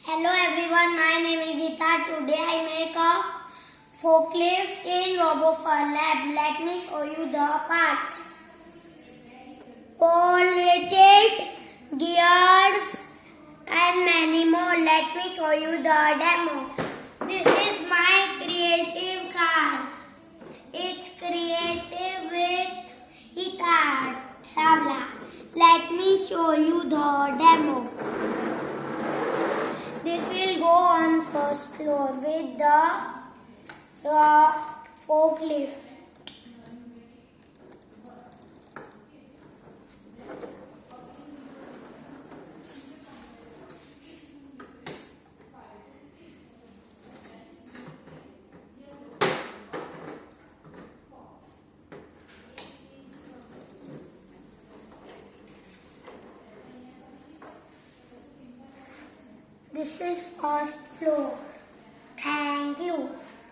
Hello everyone, my name is Hitarth. Today I make a forklift in Robofun Lab. Let me show you the parts. PAWL, RACHET, gears and many more. Let me show you the demo. This is my creative car. It's created with Hitarth Savla. Let me show you the demo. This will go on first floor with the forklift. This is first floor.